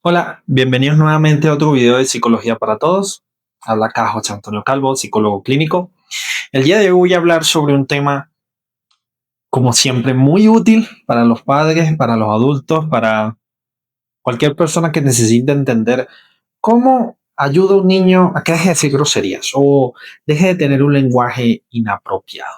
Hola, bienvenidos nuevamente a otro video de Psicología para Todos. Habla acá José Antonio Calvo, psicólogo clínico. El día de hoy voy a hablar sobre un tema, como siempre, muy útil para los padres, para los adultos, para cualquier persona que necesite entender cómo ayuda a un niño a que deje de decir groserías o deje de tener un lenguaje inapropiado.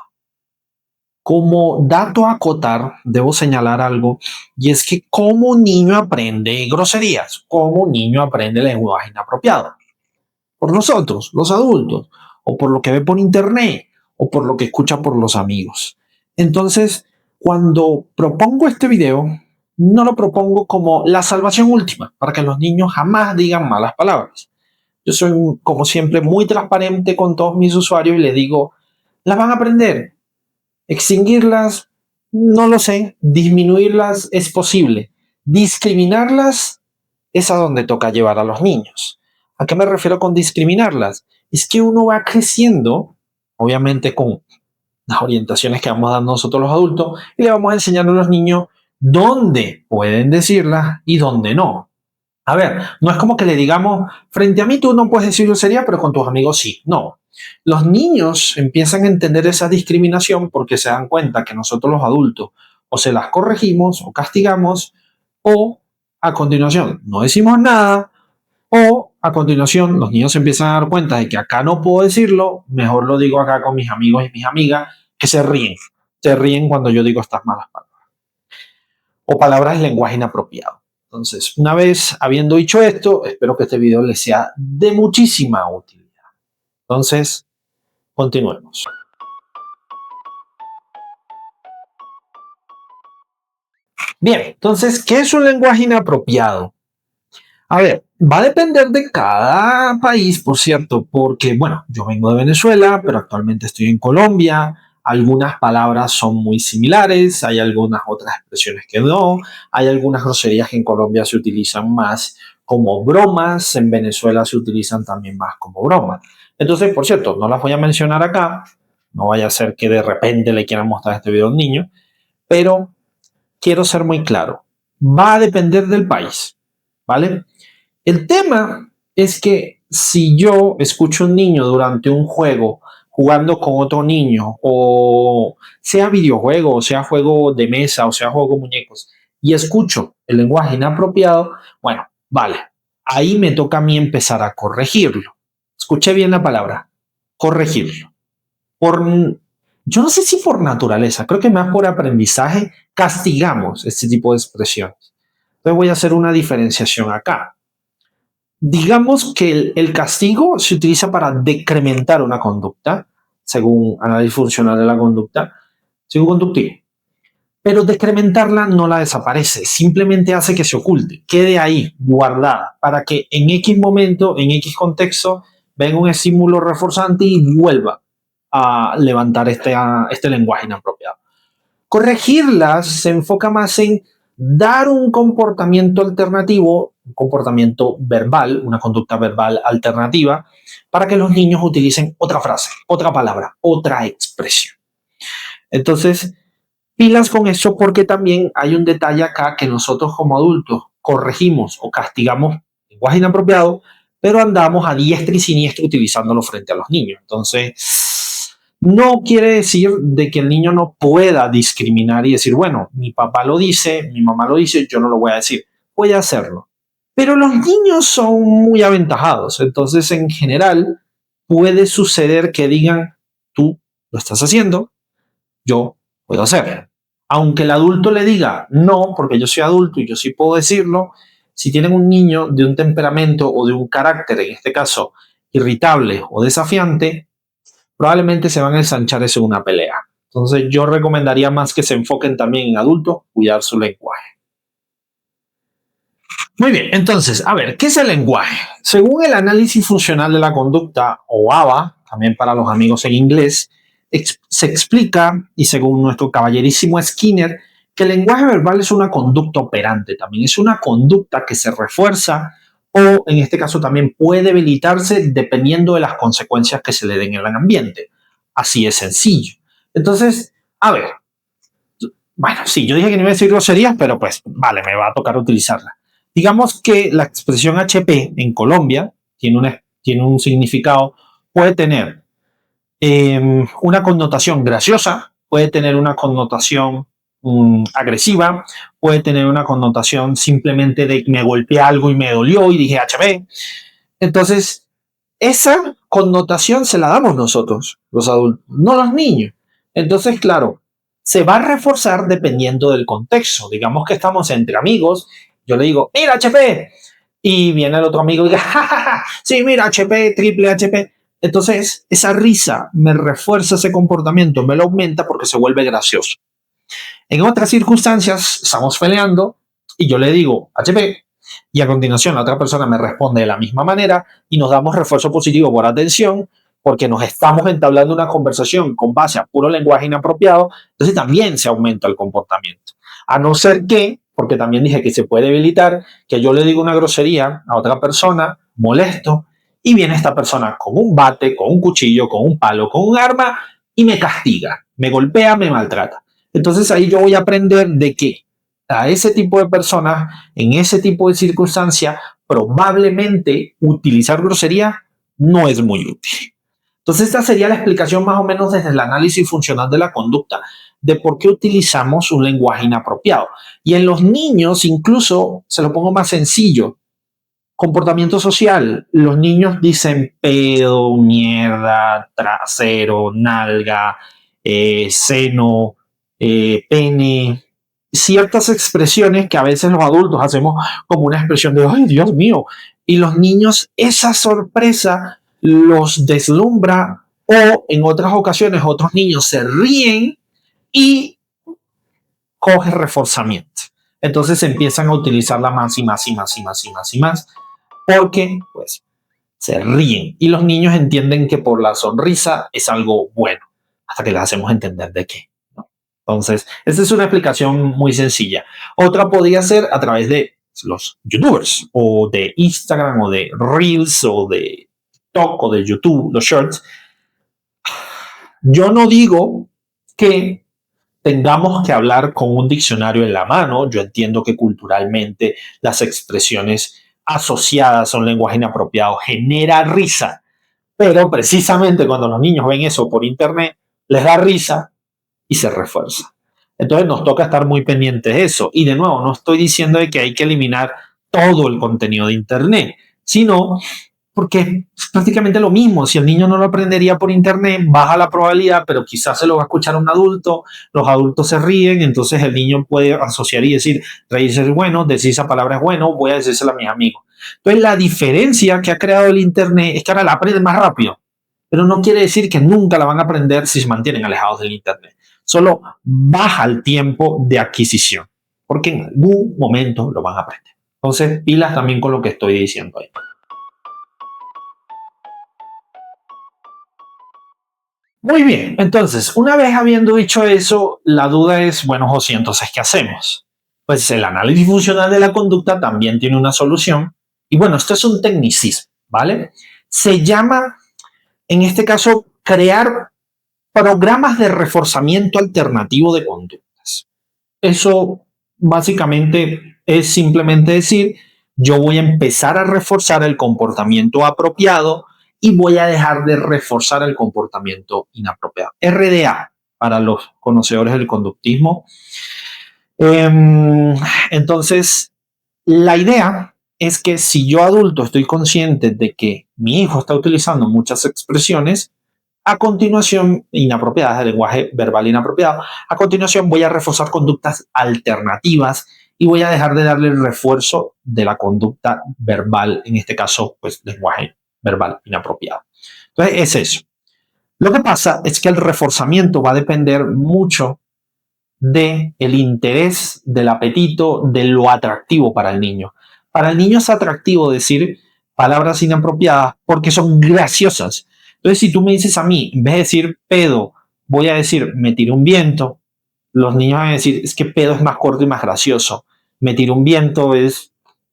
Como dato a acotar, debo señalar algo, y es que cómo un niño aprende groserías, cómo un niño aprende lenguaje inapropiado. Por nosotros, los adultos, o por lo que ve por internet, o por lo que escucha por los amigos. Entonces, cuando propongo este video, no lo propongo como la salvación última, para que los niños jamás digan malas palabras. Yo soy, como siempre, muy transparente con todos mis usuarios y les digo, las van a aprender. Extinguirlas, no lo sé. Disminuirlas es posible. Discriminarlas es a donde toca llevar a los niños. ¿A qué me refiero con discriminarlas? Es que uno va creciendo, obviamente con las orientaciones que vamos dando nosotros los adultos, y le vamos enseñando a los niños dónde pueden decirlas y dónde no. A ver, no es como que le digamos, frente a mí tú no puedes decir grosería, pero con tus amigos sí. No. Los niños empiezan a entender esa discriminación porque se dan cuenta que nosotros los adultos o se las corregimos o castigamos o a continuación no decimos nada o a continuación los niños se empiezan a dar cuenta de que acá no puedo decirlo, mejor lo digo acá con mis amigos y mis amigas que se ríen. Se ríen cuando yo digo estas malas palabras o palabras de lenguaje inapropiado. Entonces, una vez habiendo dicho esto, espero que este video les sea de muchísima utilidad. Entonces, continuemos. Bien, entonces, ¿qué es un lenguaje inapropiado? A ver, va a depender de cada país, por cierto, porque, bueno, yo vengo de Venezuela, pero actualmente estoy en Colombia. Algunas palabras son muy similares, hay algunas otras expresiones que no, hay algunas groserías que en Colombia se utilizan más como bromas, en Venezuela se utilizan también más como bromas. Entonces, por cierto, no las voy a mencionar acá, no vaya a ser que de repente le quieran mostrar este video a un niño, pero quiero ser muy claro, va a depender del país, ¿vale? El tema es que si yo escucho a un niño durante un juego jugando con otro niño, o sea videojuego, o sea juego de mesa, o sea juego con muñecos, y escucho el lenguaje inapropiado, bueno, vale, ahí me toca a mí empezar a corregirlo. Escuché bien la palabra, corregirlo. Por, yo no sé si por naturaleza, creo que más por aprendizaje, castigamos este tipo de expresiones. Entonces voy a hacer una diferenciación acá. Digamos que el castigo se utiliza para decrementar una conducta, según análisis funcional de la conducta, según conductivo. Pero decrementarla no la desaparece, simplemente hace que se oculte, quede ahí, guardada, para que en X momento, en X contexto, venga un estímulo reforzante y vuelva a levantar este lenguaje inapropiado. Corregirlas se enfoca más en dar un comportamiento alternativo, un comportamiento verbal, una conducta verbal alternativa, para que los niños utilicen otra frase, otra palabra, otra expresión. Entonces, pilas con eso porque también hay un detalle acá que nosotros como adultos corregimos o castigamos lenguaje inapropiado, pero andamos a diestra y siniestra utilizándolo frente a los niños. Entonces, no quiere decir de que el niño no pueda discriminar y decir, bueno, mi papá lo dice, mi mamá lo dice, yo no lo voy a decir. Voy a hacerlo. Pero los niños son muy aventajados. Entonces, en general, puede suceder que digan, tú lo estás haciendo, yo puedo hacerlo. Aunque el adulto le diga, no, porque yo soy adulto y yo sí puedo decirlo, si tienen un niño de un temperamento o de un carácter, en este caso, irritable o desafiante, probablemente se van a ensanchar eso en una pelea. Entonces yo recomendaría más que se enfoquen también en adultos, cuidar su lenguaje. Muy bien, entonces, a ver, ¿qué es el lenguaje? Según el análisis funcional de la conducta, o ABA, también para los amigos en inglés, se explica, y según nuestro caballerísimo Skinner, que el lenguaje verbal es una conducta operante, también es una conducta que se refuerza o en este caso también puede debilitarse dependiendo de las consecuencias que se le den en el ambiente. Así es sencillo. Entonces, a ver, bueno, sí, yo dije que no iba a decir groserías, pero pues vale, me va a tocar utilizarla. Digamos que la expresión HP en Colombia tiene un significado, puede tener una connotación graciosa, puede tener una connotación agresiva, puede tener una connotación simplemente de me golpeé algo y me dolió y dije HP. Entonces, esa connotación se la damos nosotros, los adultos, no los niños. Entonces, claro, se va a reforzar dependiendo del contexto. Digamos que estamos entre amigos, yo le digo, mira HP, y viene el otro amigo y dice, ja, ja, ja, sí, mira HP, triple HP. Entonces, esa risa me refuerza ese comportamiento, me lo aumenta porque se vuelve gracioso. En otras circunstancias, estamos peleando y yo le digo HP y a continuación la otra persona me responde de la misma manera y nos damos refuerzo positivo por atención porque nos estamos entablando una conversación con base a puro lenguaje inapropiado, entonces también se aumenta el comportamiento. A no ser que, porque también dije que se puede debilitar, que yo le digo una grosería a otra persona, molesto, y viene esta persona con un bate, con un cuchillo, con un palo, con un arma y me castiga, me golpea, me maltrata. Entonces ahí yo voy a aprender de que a ese tipo de personas, en ese tipo de circunstancias, probablemente utilizar grosería no es muy útil. Entonces esta sería la explicación más o menos desde el análisis funcional de la conducta de por qué utilizamos un lenguaje inapropiado. Y en los niños incluso se lo pongo más sencillo. Comportamiento social. Los niños dicen pedo, mierda, trasero, nalga, seno, pene, ciertas expresiones que a veces los adultos hacemos como una expresión de, ay, Dios mío. Y los niños, esa sorpresa los deslumbra o en otras ocasiones otros niños se ríen y coge reforzamiento. Entonces empiezan a utilizarla más y más y más y más y más y más porque pues se ríen y los niños entienden que por la sonrisa es algo bueno hasta que les hacemos entender de qué. Entonces, esta es una explicación muy sencilla. Otra podría ser a través de los youtubers o de Instagram o de Reels o de TikTok o de YouTube, los shorts. Yo no digo que tengamos que hablar con un diccionario en la mano. Yo entiendo que culturalmente las expresiones asociadas a un lenguaje inapropiado genera risa, pero precisamente cuando los niños ven eso por internet, les da risa y se refuerza. Entonces nos toca estar muy pendientes de eso. Y de nuevo, no estoy diciendo de que hay que eliminar todo el contenido de internet, sino porque es prácticamente lo mismo. Si el niño no lo aprendería por internet, baja la probabilidad, pero quizás se lo va a escuchar un adulto, los adultos se ríen, entonces el niño puede asociar y decir, reírse es bueno, decir esa palabra es bueno, voy a decírsela a mis amigos. Entonces la diferencia que ha creado el internet es que ahora la aprenden más rápido, pero no quiere decir que nunca la van a aprender si se mantienen alejados del internet. Solo baja el tiempo de adquisición, porque en algún momento lo van a aprender. Entonces, pilas también con lo que estoy diciendo ahí. Muy bien, entonces, una vez habiendo dicho eso, la duda es, bueno, José, entonces, ¿qué hacemos? Pues el análisis funcional de la conducta también tiene una solución. Y bueno, esto es un tecnicismo, ¿vale? Se llama, en este caso, crear programas de reforzamiento alternativo de conductas. Eso básicamente es simplemente decir, yo voy a empezar a reforzar el comportamiento apropiado y voy a dejar de reforzar el comportamiento inapropiado. RDA para los conocedores del conductismo. Entonces, la idea es que si yo adulto estoy consciente de que mi hijo está utilizando muchas expresiones, a continuación, inapropiadas, de lenguaje verbal inapropiado, a continuación voy a reforzar conductas alternativas y voy a dejar de darle el refuerzo de la conducta verbal, en este caso, pues lenguaje verbal inapropiado. Entonces, es eso. Lo que pasa es que el reforzamiento va a depender mucho del interés, del apetito, de lo atractivo para el niño. Para el niño es atractivo decir palabras inapropiadas porque son graciosas. Entonces, si tú me dices a mí, en vez de decir pedo, voy a decir me tiré un viento, los niños van a decir es que pedo es más corto y más gracioso. Me tiré un viento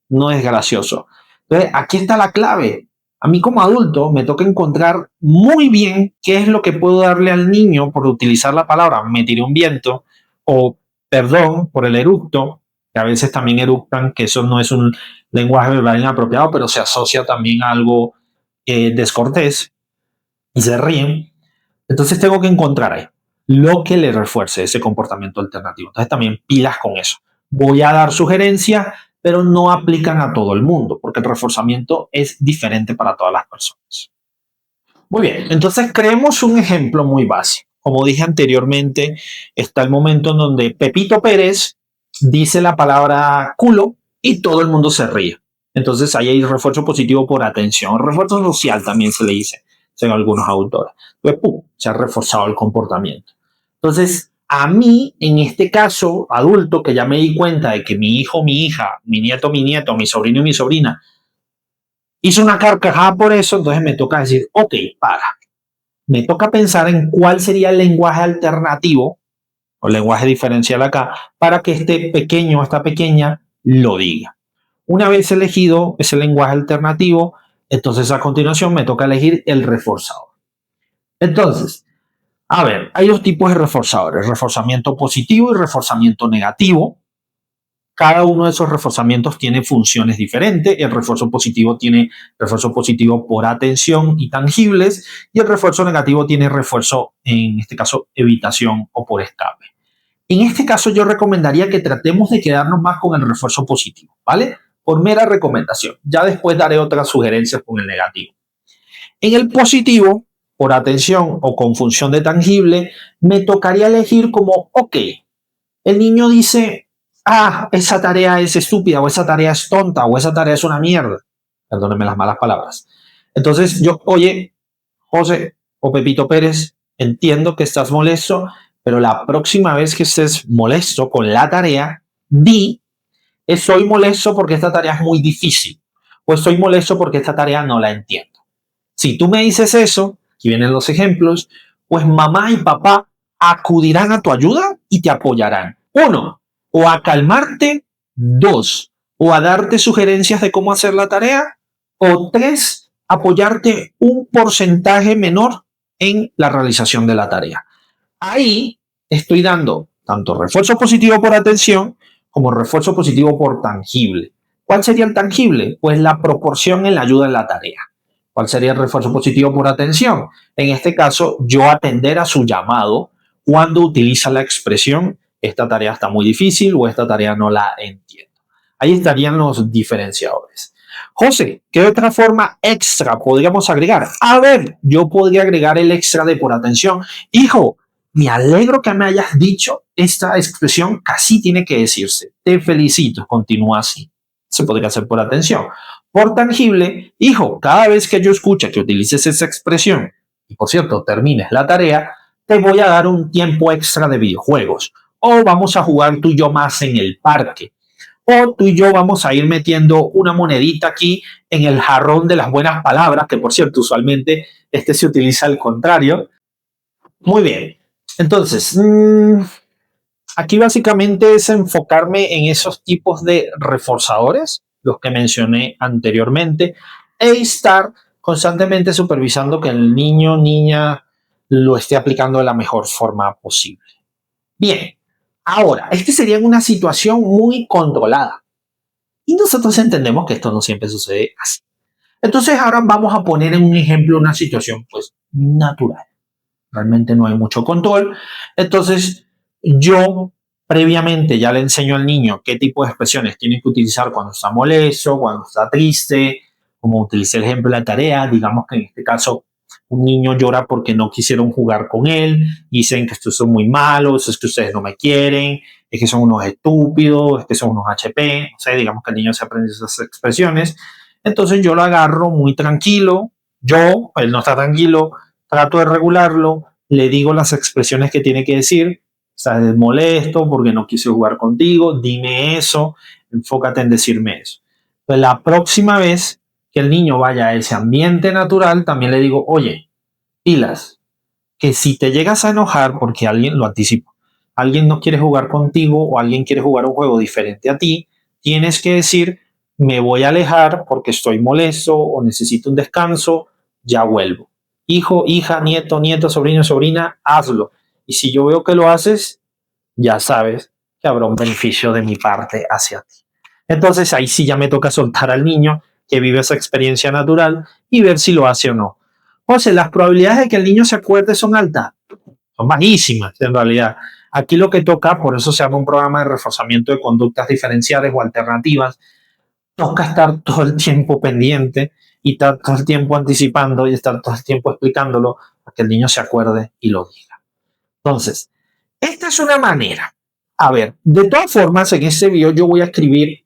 no es gracioso. Entonces, aquí está la clave. A mí como adulto me toca encontrar muy bien qué es lo que puedo darle al niño por utilizar la palabra me tiré un viento o perdón por el eructo, que a veces también eructan, que eso no es un lenguaje verbal inapropiado, pero se asocia también a algo descortés y se ríen. Entonces tengo que encontrar ahí lo que le refuerce ese comportamiento alternativo. Entonces también pilas con eso. Voy a dar sugerencias, pero no aplican a todo el mundo, porque el reforzamiento es diferente para todas las personas. Muy bien, entonces creemos un ejemplo muy básico. Como dije anteriormente, está el momento en donde Pepito Pérez dice la palabra culo y todo el mundo se ríe. Entonces ahí hay refuerzo positivo por atención. Refuerzo social también se le dice, según algunos autores. Pues ¡pum!, se ha reforzado el comportamiento. Entonces, a mí, en este caso, adulto, que ya me di cuenta de que mi hijo, mi hija, mi nieto, mi sobrino y mi sobrina hizo una carcajada por eso, entonces me toca decir, ok, para. Me toca pensar en cuál sería el lenguaje alternativo o lenguaje diferencial acá para que este pequeño o esta pequeña lo diga. Una vez elegido ese lenguaje alternativo, entonces a continuación me toca elegir el reforzador. Entonces, a ver, hay dos tipos de reforzadores, reforzamiento positivo y reforzamiento negativo. Cada uno de esos reforzamientos tiene funciones diferentes. El refuerzo positivo tiene refuerzo positivo por atención y tangibles, y el refuerzo negativo tiene refuerzo, en este caso, evitación o por escape. En este caso yo recomendaría que tratemos de quedarnos más con el refuerzo positivo, ¿vale? Por mera recomendación. Ya después daré otras sugerencias con el negativo. En el positivo, por atención o con función de tangible, me tocaría elegir como, ok, el niño dice, esa tarea es estúpida, o esa tarea es tonta, o esa tarea es una mierda. Perdónenme las malas palabras. Entonces yo, oye, José o Pepito Pérez, entiendo que estás molesto, pero la próxima vez que estés molesto con la tarea, di, estoy molesto porque esta tarea es muy difícil, o estoy molesto porque esta tarea no la entiendo. Si tú me dices eso, aquí vienen los ejemplos, pues mamá y papá acudirán a tu ayuda y te apoyarán. Uno, o a calmarte. Dos, o a darte sugerencias de cómo hacer la tarea. O tres, apoyarte un porcentaje menor en la realización de la tarea. Ahí estoy dando tanto refuerzo positivo por atención como refuerzo positivo por tangible. ¿Cuál sería el tangible? Pues la proporción en la ayuda en la tarea. ¿Cuál sería el refuerzo positivo por atención? En este caso, yo atender a su llamado cuando utiliza la expresión esta tarea está muy difícil o esta tarea no la entiendo. Ahí estarían los diferenciadores. José, ¿qué otra forma extra podríamos agregar? A ver, yo podría agregar el extra de por atención. Hijo, me alegro que me hayas dicho esta expresión, casi tiene que decirse. Te felicito, continúa así. Se podría hacer por atención. Por tangible, hijo, cada vez que yo escuche que utilices esa expresión, y por cierto, termines la tarea, te voy a dar un tiempo extra de videojuegos. O vamos a jugar tú y yo más en el parque. O tú y yo vamos a ir metiendo una monedita aquí en el jarrón de las buenas palabras, que por cierto, usualmente este se utiliza al contrario. Muy bien. Entonces, aquí básicamente es enfocarme en esos tipos de reforzadores, los que mencioné anteriormente, e estar constantemente supervisando que el niño o niña lo esté aplicando de la mejor forma posible. Bien, ahora, esta sería una situación muy controlada. Y nosotros entendemos que esto no siempre sucede así. Entonces ahora vamos a poner en un ejemplo una situación pues natural. Realmente no hay mucho control. Entonces yo previamente ya le enseño al niño qué tipo de expresiones tiene que utilizar cuando está molesto, cuando está triste, como utilicé el ejemplo de la tarea. Digamos que en este caso un niño llora porque no quisieron jugar con él, dicen que estos son muy malos, es que ustedes no me quieren, es que son unos estúpidos, es que son unos HP, no sé, digamos que el niño se aprende esas expresiones. Entonces yo lo agarro muy tranquilo, él no está tranquilo, trato de regularlo, le digo las expresiones que tiene que decir, estás molesto porque no quise jugar contigo, dime eso, enfócate en decirme eso. Pues la próxima vez que el niño vaya a ese ambiente natural, también le digo, oye, pilas, que si te llegas a enojar porque alguien, lo anticipo, alguien no quiere jugar contigo o alguien quiere jugar un juego diferente a ti, tienes que decir, me voy a alejar porque estoy molesto o necesito un descanso, ya vuelvo. Hijo, hija, nieto, sobrino, sobrina, hazlo. Y si yo veo que lo haces, ya sabes que habrá un beneficio de mi parte hacia ti. Entonces ahí sí ya me toca soltar al niño que vive esa experiencia natural y ver si lo hace o no. José, las probabilidades de que el niño se acuerde son altas, son bajísimas en realidad. Aquí lo que toca, por eso se llama un programa de reforzamiento de conductas diferenciales o alternativas, toca estar todo el tiempo pendiente y estar todo el tiempo anticipando y estar todo el tiempo explicándolo para que el niño se acuerde y lo diga. Entonces, esta es una manera. A ver, de todas formas, en este video yo voy a escribir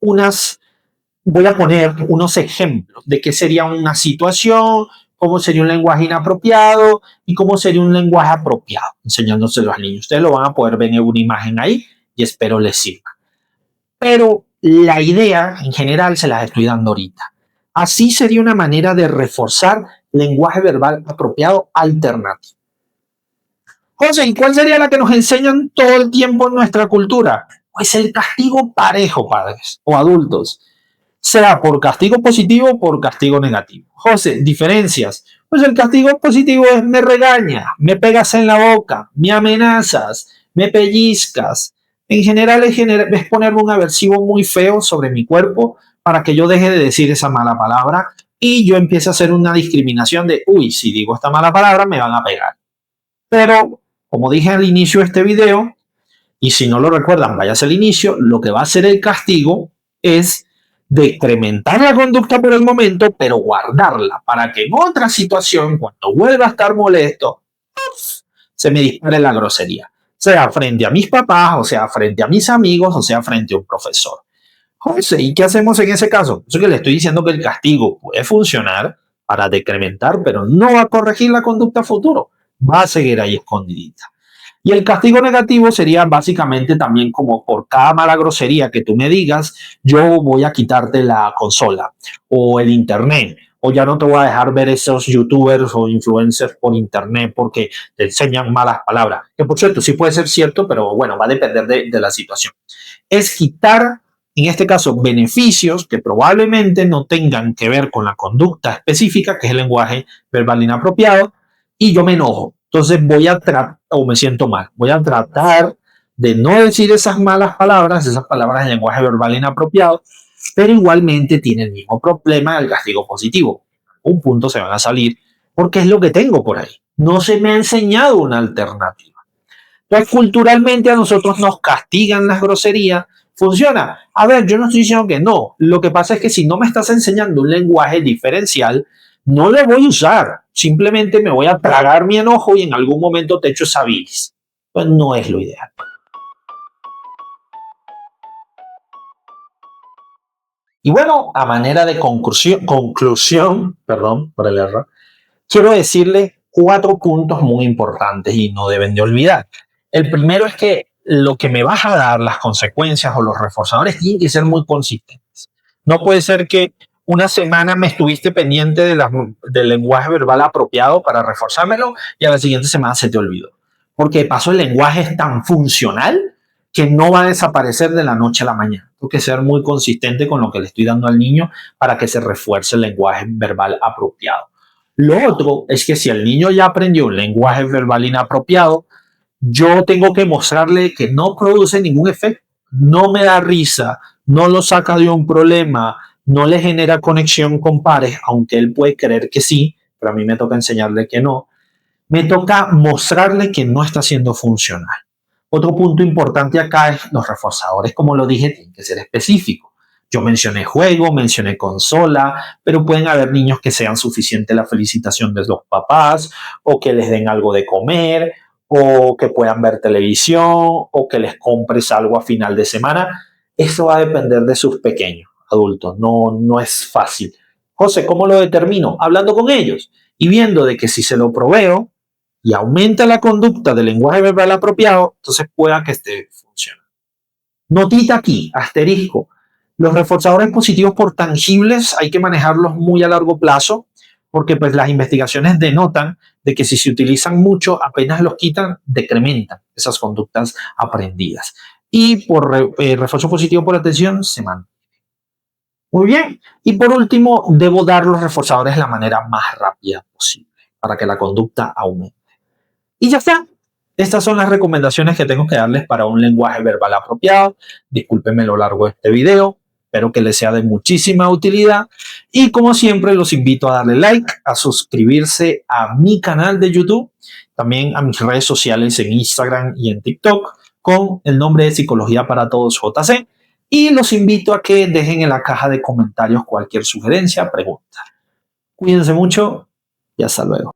voy a poner unos ejemplos de qué sería una situación, cómo sería un lenguaje inapropiado y cómo sería un lenguaje apropiado, enseñándoselo a los niños. Ustedes lo van a poder ver en una imagen ahí y espero les sirva. Pero la idea en general se las estoy dando ahorita. Así sería una manera de reforzar lenguaje verbal apropiado alternativo. José, ¿y cuál sería la que nos enseñan todo el tiempo en nuestra cultura? Pues el castigo parejo, padres o adultos. Sea por castigo positivo o por castigo negativo. José, diferencias. Pues el castigo positivo es me regaña, me pegas en la boca, me amenazas, me pellizcas. En general es ponerme un aversivo muy feo sobre mi cuerpo para que yo deje de decir esa mala palabra y yo empiece a hacer una discriminación de, uy, si digo esta mala palabra me van a pegar. Pero, como dije al inicio de este video, y si no lo recuerdan, váyase al inicio, lo que va a hacer el castigo es decrementar la conducta por el momento, pero guardarla para que en otra situación, cuando vuelva a estar molesto, se me dispare la grosería. Sea frente a mis papás, o sea frente a mis amigos, o sea frente a un profesor. José, ¿y qué hacemos en ese caso? Eso que le estoy diciendo que el castigo puede funcionar para decrementar, pero no va a corregir la conducta futuro. Va a seguir ahí escondidita. Y el castigo negativo sería básicamente también como por cada mala grosería que tú me digas, yo voy a quitarte la consola o el internet, o ya no te voy a dejar ver esos youtubers o influencers por internet porque te enseñan malas palabras. Que por cierto, sí puede ser cierto, pero bueno, va a depender de la situación. Es quitar, en este caso, beneficios que probablemente no tengan que ver con la conducta específica, que es el lenguaje verbal inapropiado, y yo me enojo. Entonces voy a tratar, o me siento mal, voy a tratar de no decir esas malas palabras, esas palabras de lenguaje verbal inapropiado, pero igualmente tiene el mismo problema del castigo positivo. Un punto se van a salir porque es lo que tengo por ahí. No se me ha enseñado una alternativa. Entonces, culturalmente a nosotros nos castigan las groserías. ¿Funciona? A ver, yo no estoy diciendo que no. Lo que pasa es que si no me estás enseñando un lenguaje diferencial, no lo voy a usar. Simplemente me voy a tragar mi enojo y en algún momento te echo esa bilis. Pues no es lo ideal. Y bueno, a manera de conclusión, perdón por el error, quiero decirle 4 puntos muy importantes y no deben de olvidar. El primero es que lo que me vas a dar, las consecuencias o los reforzadores, tienen que ser muy consistentes. No puede ser que una semana me estuviste pendiente del lenguaje verbal apropiado para reforzármelo y a la siguiente semana se te olvidó. Porque de paso el lenguaje es tan funcional que no va a desaparecer de la noche a la mañana. Tengo que ser muy consistente con lo que le estoy dando al niño para que se refuerce el lenguaje verbal apropiado. Lo otro es que si el niño ya aprendió un lenguaje verbal inapropiado, yo tengo que mostrarle que no produce ningún efecto, no me da risa, no lo saca de un problema, no le genera conexión con pares, aunque él puede creer que sí, pero a mí me toca enseñarle que no. Me toca mostrarle que no está siendo funcional. Otro punto importante acá es los reforzadores, como lo dije, tienen que ser específicos. Yo mencioné juego, mencioné consola, pero pueden haber niños que sean suficiente la felicitación de los papás o que les den algo de comer o que puedan ver televisión o que les compres algo a final de semana. Eso va a depender de sus pequeños adultos, no es fácil. José, ¿cómo lo determino? Hablando con ellos y viendo de que si se lo proveo y aumenta la conducta del lenguaje verbal apropiado, entonces pueda que esté funcionando. Notita aquí, asterisco. Los reforzadores positivos por tangibles hay que manejarlos muy a largo plazo porque pues las investigaciones denotan de que si se utilizan mucho, apenas los quitan, decrementan esas conductas aprendidas. Y por refuerzo positivo por atención se mantiene. Muy bien. Y por último, debo dar los reforzadores de la manera más rápida posible para que la conducta aumente. Y ya está. Estas son las recomendaciones que tengo que darles para un lenguaje verbal apropiado. Discúlpenme lo largo de este video. Espero que les sea de muchísima utilidad. Y como siempre, los invito a darle like, a suscribirse a mi canal de YouTube, también a mis redes sociales en Instagram y en TikTok con el nombre de Psicología para Todos JC. Y los invito a que dejen en la caja de comentarios cualquier sugerencia, pregunta. Cuídense mucho y hasta luego.